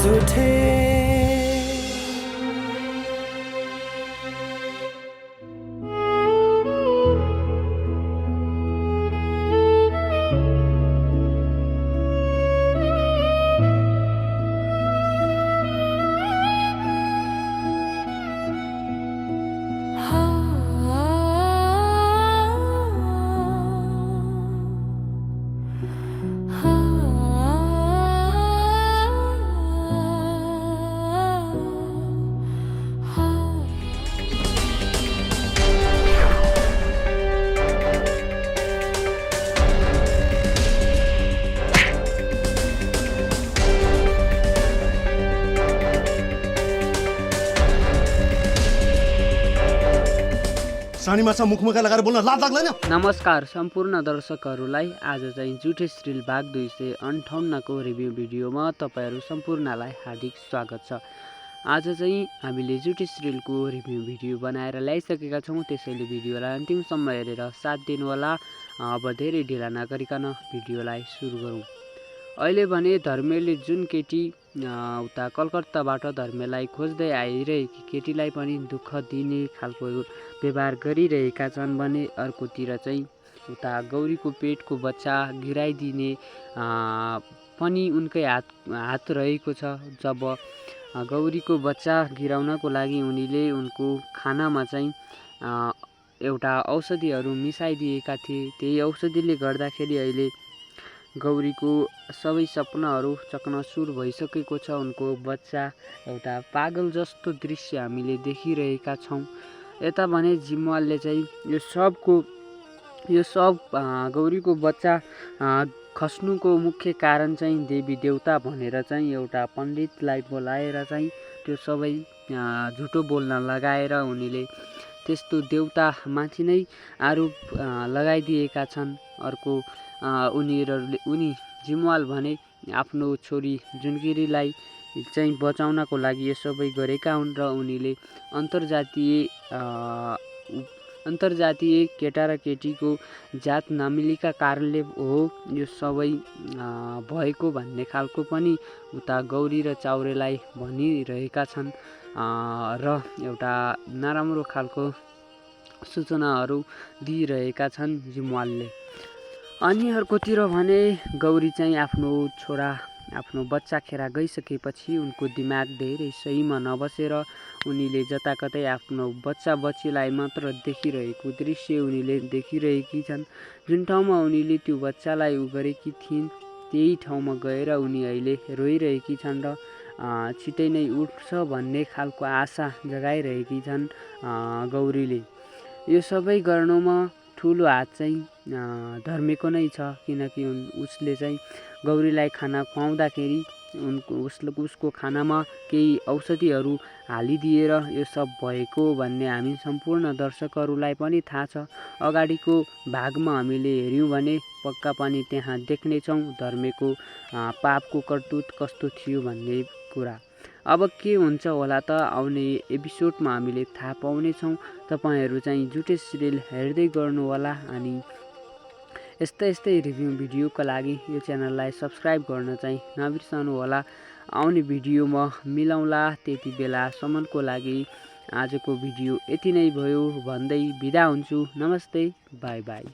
झुठे सानी माछा मुखमुखा लगाएर बोल्न लाज लाग्दैन? नमस्कार सम्पूर्ण दर्शकहरूलाई आज चाहिँ जुठे सिरियल भाग 258 को रिभ्यू भिडियोमा तपाईहरू सम्पूर्णलाई हार्दिक स्वागत छ। आज चाहिँ हामीले जुठे सिरियलको रिभ्यू भिडियो बनाएर ल्याइसकेका छौँ, त्यसैले भिडियोलाई अन्तिमसम्म हेरेर साथ दिनुहोला। अब धेरै ढिला नगरिकन भिडियोलाई सुरु गरौँ। अहिले भने धर्मेले जुन केटी उता कलकत्ताबाट धर्मेलाई खोज्दै आइरहेकी केटीलाई पनि दुःख दिने खालको व्यवहार गरिरहेका छन् भने अर्कोतिर चाहिँ उता गौरीको पेटको बच्चा गिराइदिने पनि उनकै हात रहेको छ। जब गौरीको बच्चा गिराउनको लागि उनीले उनको खानामा चाहिँ एउटा औषधिहरू मिसाइदिएका थिए। त्यही औषधिले गर्दाखेरि अहिले गौरीको सबै सपनाहरू चकनाचुर भइसकेको छ। उनको बच्चा एउटा पागल जस्तो दृश्य हामीले देखिरहेका छौँ। यता भने जिम्वालले चाहिँ यो सब गौरीको बच्चा खस्नुको मुख्य कारण चाहिँ देवी देवता भनेर चाहिँ एउटा पण्डितलाई बोलाएर चाहिँ त्यो सबै झुटो बोल्न लगाएर उनीले त्यस्तो देवतामाथि नै आरोप लगाइदिएका छन्। अर्को उनी जिम्वाल भने आफ्नो छोरी जुनगिरीलाई चाहिँ बचाउनको लागि यो सबै गरेका हुन् र उनीले अन्तर्जातीय केटा र केटीको जात नमिलेका कारणले हो यो सबै भएको भन्ने खालको पनि उता गौरी र चाउरेलाई भनिरहेका छन् र एउटा नराम्रो खालको सूचनाहरू दिइरहेका छन् जिम्वालले। अनि अर्कोतिर भने गौरी चाहिँ आफ्नो बच्चा खेर गइसकेपछि उनको दिमाग धेरै सहीमा नबसेर उनीले जताकतै आफ्नो बच्चा बच्चीलाई मात्र देखिरहेको दृश्य उनीले देखिरहेकी छन्। जुन ठाउँमा उनीले त्यो बच्चालाई गरेकी थिइन् त्यही ठाउँमा गएर उनी अहिले रोइरहेकी छन् र छिटै नै उठ्छ भन्ने खालको आशा जगाइरहेकी छन् गौरीले। यो सबै गर्नुमा ठुलो हात चाहिँ धर्मेको नै छ, किनकि उसले चाहिँ गौरीलाई खाना खुवाउँदाखेरि उसको खानामा केही औषधिहरू हालिदिएर यो सब भएको भन्ने हामी सम्पूर्ण दर्शकहरूलाई पनि थाहा छ। अगाडिको भागमा हामीले हेऱ्यौँ भने पक्का पनि त्यहाँ देख्नेछौँ धर्मेको पापको करतुत कस्तो थियो भन्ने कुरा। अब के हुन्छ होला त आउने एपिसोडमा हामीले थाहा पाउनेछौँ। तपाईहरू चाहिँ जुठे सिरियल हेर्दै गर्नु होला अनि यस्तै रिभ्यू भिडियोका लागि यो च्यानललाई सब्स्क्राइब गर्न चाहिँ नबिर्सनु होला। आउने भिडियोमा मिलाउँला, त्यति बेलासम्मको लागि आजको भिडियो यति नै भयो भन्दै बिदा हुन्छु। नमस्ते, बाई बाई।